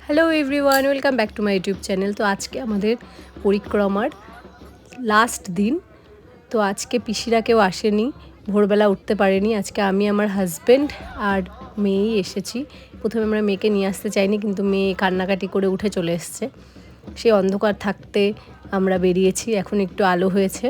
Hello everyone, welcome back to my YouTube channel. তো আজকে আমাদের পরিক্রমার লাস্ট দিন। তো আজকে পিসিরা কেউ আসেনি, ভোরবেলা উঠতে পারেনি। আজকে আমি, আমার হাজব্যান্ড আর মেয়েই এসেছি। প্রথমে আমরা মেয়েকে নিয়ে আসতে চাইনি, কিন্তু মেয়ে কান্নাকাটি করে উঠে চলে এসছে। সে অন্ধকার থাকতে আমরা বেরিয়েছি, এখন একটু আলো হয়েছে।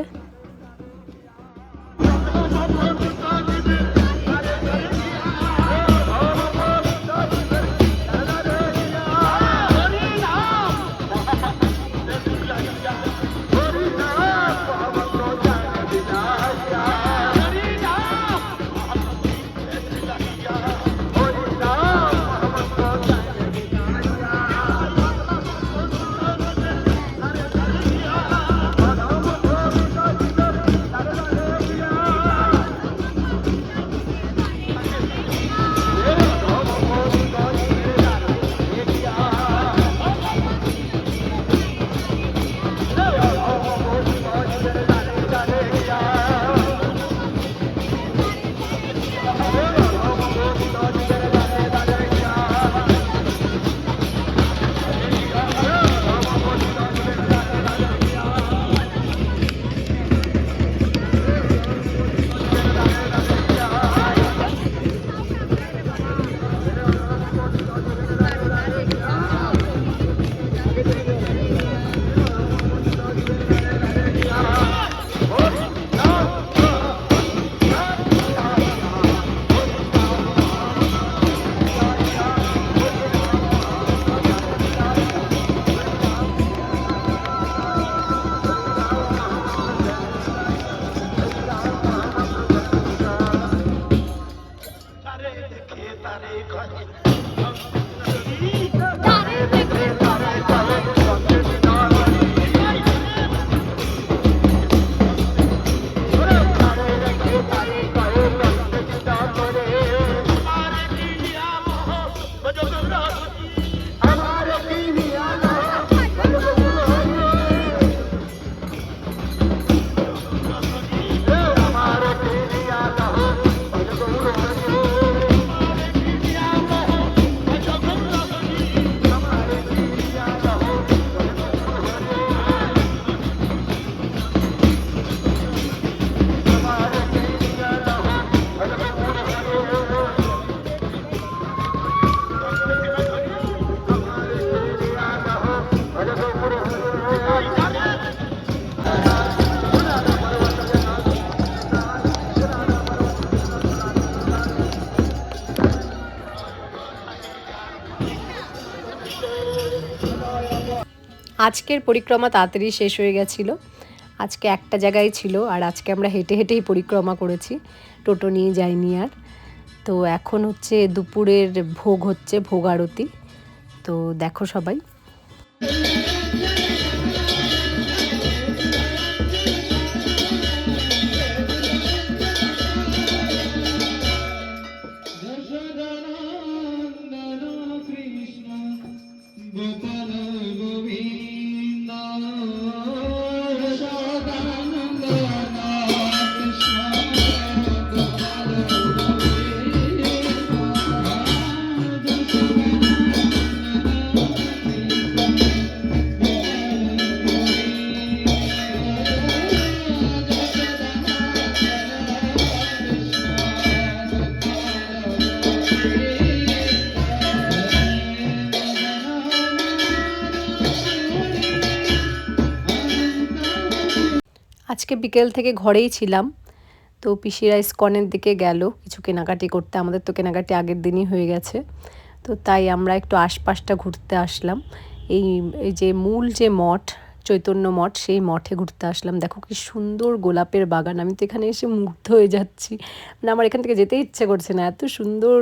আজকের পরিক্রমা তাড়াতাড়ি শেষ হয়ে গেছিল। আজকে একটা জায়গায় ছিল, আর আজকে আমরা হেঁটে হেঁটেই পরিক্রমা করেছি, টোটো নিয়ে যাইনি আর। তো এখন হচ্ছে দুপুরের ভোগ হচ্ছে, ভোগ আরতি। তো দেখো সবাই। আজকে বিকেল থেকে ঘরেই ছিলাম। তো পিসিরা ইস্কনের দিকে গেল কিছু কেনাকাটি করতে। আমাদের তো কেনাকাটি আগের দিনই হয়ে গেছে। তো তাই আমরা একটু আশপাশটা ঘুরতে আসলাম। এই যে মূল যে মঠ, চৈতন্য মঠ, সেই মঠে ঘুরতে আসলাম। দেখো কি সুন্দর গোলাপের বাগান। আমি তো এখানে এসে মুগ্ধ হয়ে যাচ্ছি, মানে আমার এখান থেকে যেতে ইচ্ছে করছে না, এত সুন্দর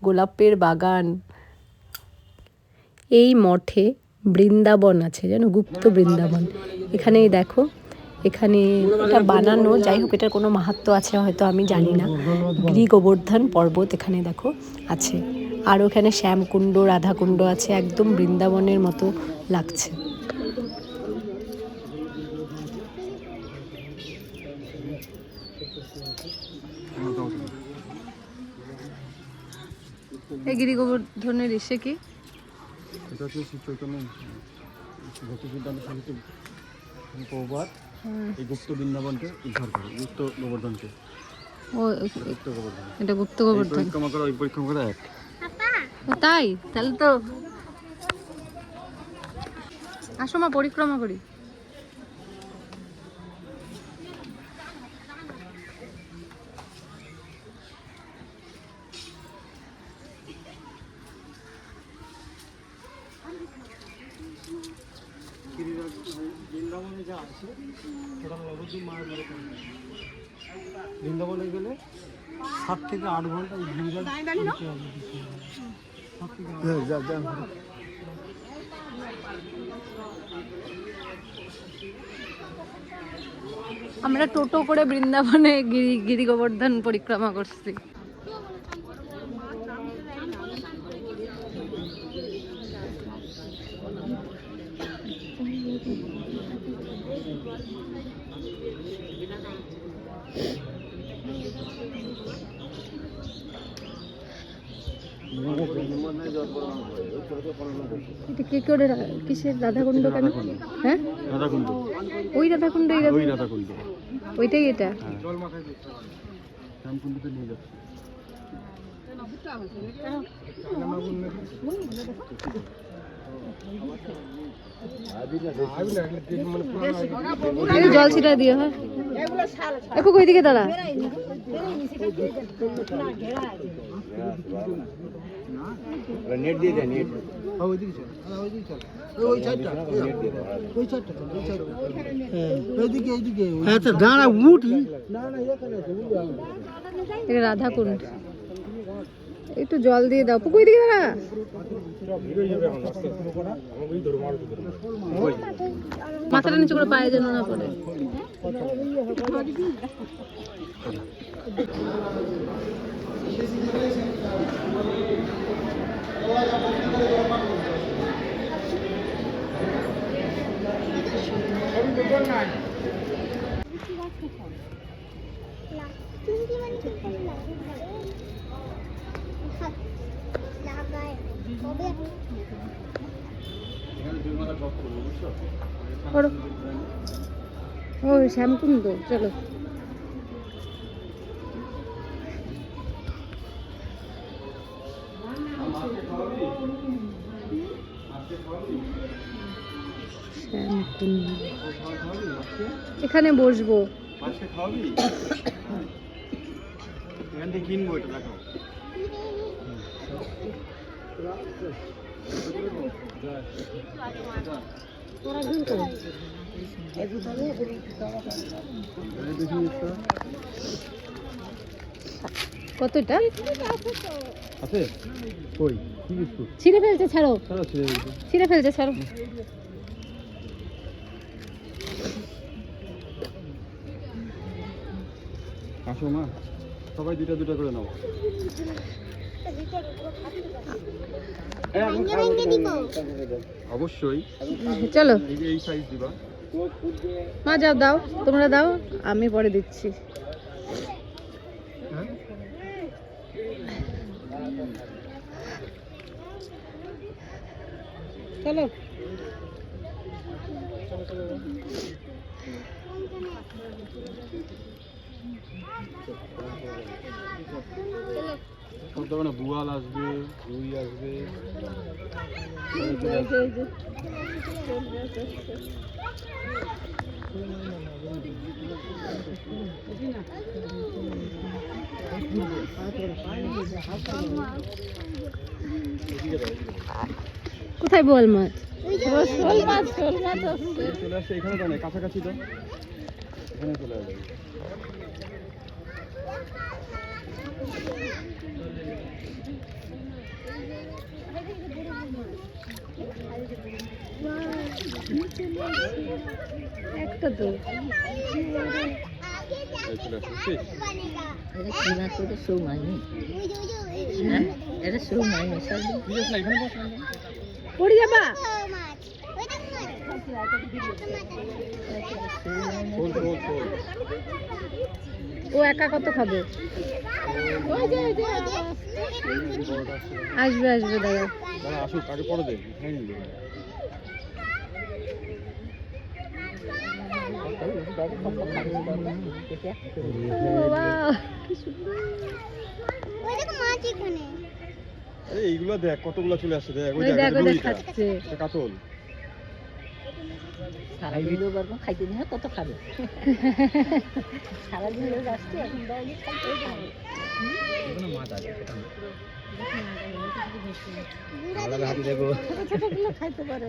গোলাপের বাগান। এই মঠে বৃন্দাবন আছে, জানো, গুপ্ত বৃন্দাবন। এখানেই দেখো, এখানে এটা বানানো, যাই হোক এটার কোনো মাহাত্ম্য আছে হয়তো, আমি জানি না। গিরি গোবর্ধন পর্বত এখানে দেখো আছে, আর ওখানে শ্যামকুণ্ড, রাধাকুণ্ড আছে, একদম বৃন্দাবনের মতো লাগছে। এই গিরি গোবর্ধনের এসে কি এটা হচ্ছে শ্রী চৈতন্য ভক্তি সিদ্ধান্ত সমিতি প্রভুপাদ এই গুপ্ত বৃন্দাবনকে উদ্ধার করে, গুপ্ত গোবর্ধনকে। ও গুপ্ত গোবর্ধন, এটা গুপ্ত গোবর্ধন পরিক্রমা করা, ওই পরিক্রমা করা এক। ও তাই, তাহলে তো আসো মা পরিক্রমা করি। বৃন্দাবনে যা আছে সেটা নবদ্বীপ মায়ের বাড়ি। বৃন্দাবনে গেলে 7 থেকে 8 ঘন্টা এই গিরিরাজ আমরা টোটো করে বৃন্দাবনে গিরি গোবর্ধন পরিক্রমা করছি। এটা কি করে কিসের রাধাকুণ্ড কেন? হ্যাঁ রাধাকুণ্ড, ওই রাধাকুণ্ড, ওই রাধাকুণ্ড, ওইটাই এটা। জল মাথায় দিচ্ছে, রামকুণ্ডতে নিয়ে যাচ্ছে। জল ছিটা দিও। হ্যাঁ একটু ওই দিকে দাঁড়া। নেট দিয়ে দেয়, নেট দাঁড়া উঠি। এটা রাধাকুণ্ড, একটু জল দিয়ে দাও। পুকুর দিকে দাঁড়া। মাথাটা নিচু করে পায়ে যেন না পড়ে। ও শ্যামকুণ্ড, চলো। এখানে বসবো। কিনবো এটা, দেখো কতটা আছে? কই কি বিস্কুট ছিঁড়ে ফেলছে, ছাড়ো। ছিঁড়ে ফেলছে, ছাড়ো। আসো মা, সবাই দুটা দুটা করে নাও। অবশ্যই চলো এই সাইজ দিবা। মা যাও, দাও তোমরা দাও, আমি পরে দিচ্ছি। চলো না, বুয়াল আসবে, রুই আসবে। কোথায় বোয়াল মাছ? চলে আসছে এখানে, তো নেই কাছাকাছি, তো এখানে চলে আসবে। একটা তো পড়ে যাবা। শোল শোল শোল ও একা কত খাবে? আসবে আসবে দাদা। দাদা আসুক, আগে পরে দেখ, খাই নিবি। আরে এইগুলো দেখ কতগুলো চলে আসছে, দেখ ওই দেখ খাচ্ছে কাতল। সারাদিন পারবো খাইতে দিন কত খাবে, সারাদিন লোক আসছে এখন মাছ আছে খাইতে পারে।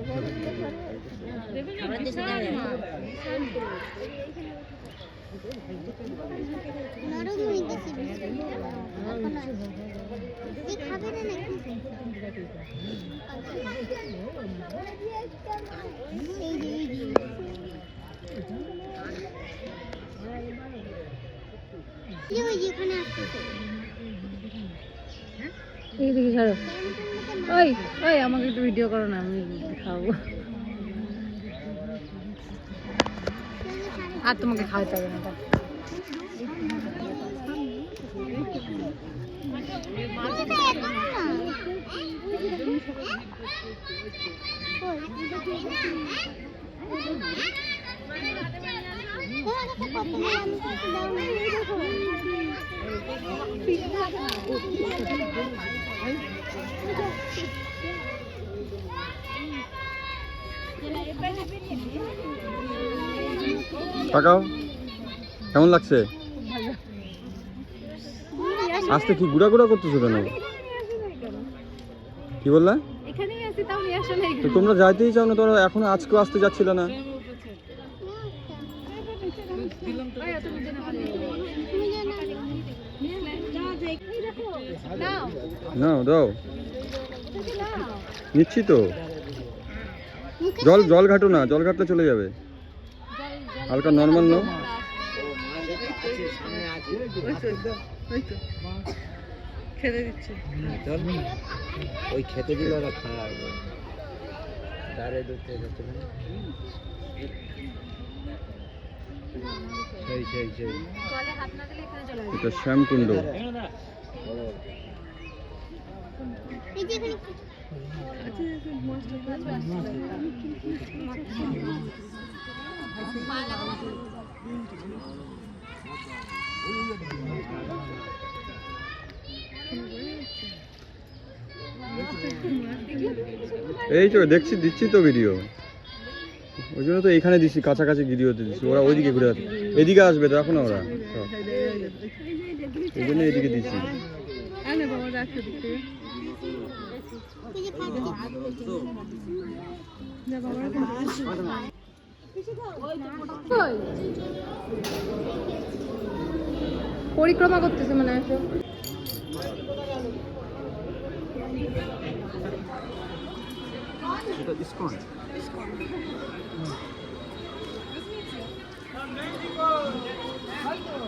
এইদিকে ছাড়ো। ওই ওই আমাকে একটু ভিডিও করো না, আমি খাবো। আর তোমাকে খাওয়াতে হবে না। তাকাও, কেমন লাগছে? আজকে কি গুড়া গুড়া করতেছো কেন? কি বললা? তো তোমরা যাইতেই চাও না, তোমরা এখনো আজকেও আসতে যাচ্ছিল না। নাও দাও, নিচ্ছি তো। জল জল ঘাটো না, জল ঘাটলে চলে যাবে। হালকা নর্মাল নাও। খেতে দিচ্ছে ওই খেতে দিলে ওরা খায় দাঁড়ে ধরতে যাচ্ছে না। সেই সেই সেই এটা শ্যামকুণ্ড। এই তো দেখছি, দিচ্ছি তো ভিডিও, ওই জন্য তো এখানে দিচ্ছি, কাছাকাছি ভিডিওতে দিচ্ছি। ওরা ওইদিকে ঘুরে আসবে, এদিকে আসবে তো এখন ওরা, এই জন্য এদিকে দিচ্ছি। পরিক্রমা করতেছে মনে হয়। এটা ইসকন।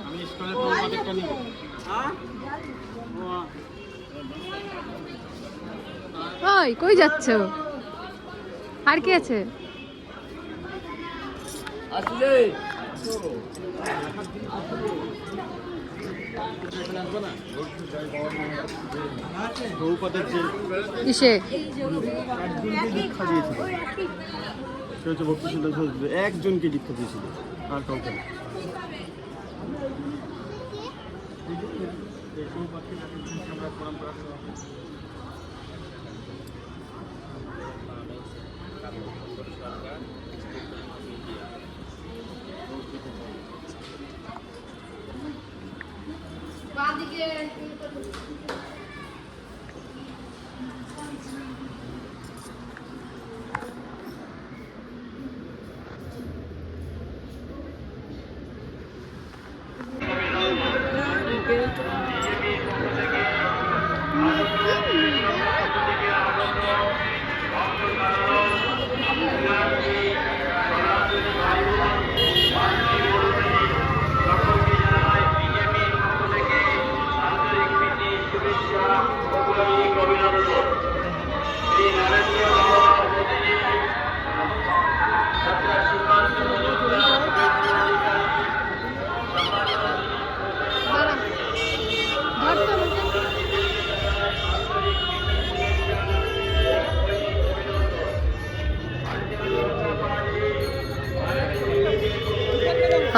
আমি ইসকনের প্রবাদটা নিব। ওই কই যাচ্ছ? আর কি আছে? কিসে দীক্ষা দিয়েছিল, সে হচ্ছে ভক্তি সিদ্ধান্ত একজনকে দীক্ষা দিয়েছিল, আর কাউকে না।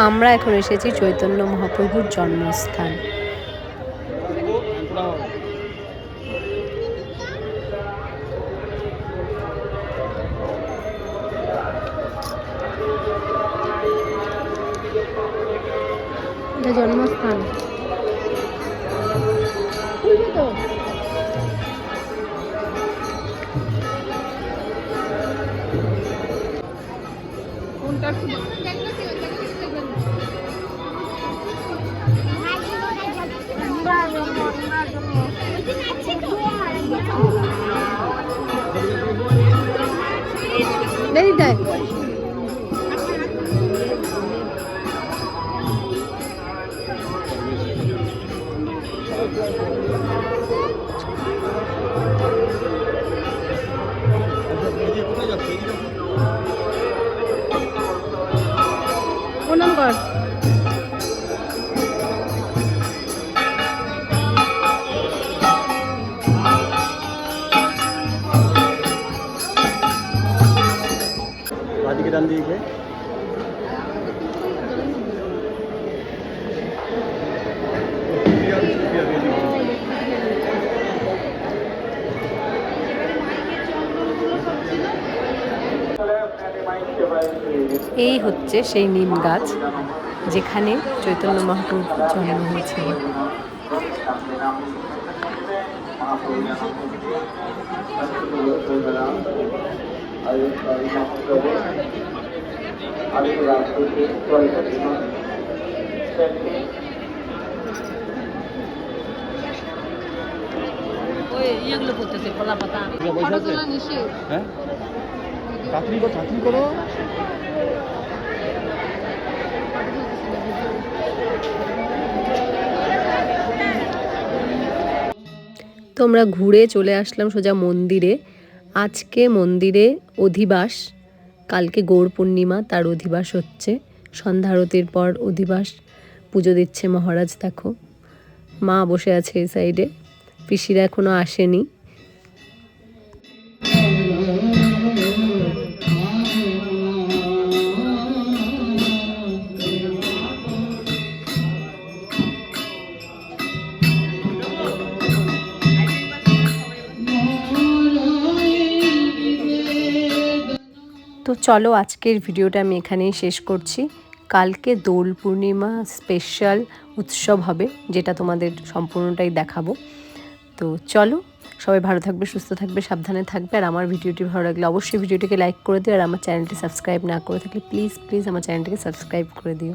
আমরা এখন এসেছি চৈতন্য মহাপ্রভুর জন্মস্থান। এটা জন্মস্থান। দেয় প্রণাম কর। বাদিকে ডান দিকে এই হচ্ছে সেই নিম গাছ যেখানে চৈতন্য মহাপ্রভুর জন্ম হয়েছিল। হ্যাঁ চাকরি করো। তো আমরা ঘুরে চলে আসলাম সোজা মন্দিরে। আজকে মন্দিরে অধিবাস, কালকে গৌর পূর্ণিমা, তার অধিবাস হচ্ছে। সন্ধ্যা আরতির পর অধিবাস পুজো দিচ্ছে মহারাজ। দেখো মা বসে আছে এই সাইডে, পিসিরা এখনো আসেনি। তো চলো আজকের ভিডিওটা আমি এখানেই শেষ করছি। কালকে দোল পূর্ণিমা স্পেশাল উৎসব হবে, যেটা তোমাদের সম্পূর্ণটাই দেখাবো। তো চলো, সবাই ভালো থাকবে, সুস্থ থাকবে, সাবধানে থাকবে। আর আমার ভিডিওটি ভালো লাগলে অবশ্যই ভিডিওটিকে লাইক করে দিও। আর আমার চ্যানেলটি সাবস্ক্রাইব না করে থাকলে প্লিজ আমার চ্যানেলটিকে সাবস্ক্রাইব করে দিও।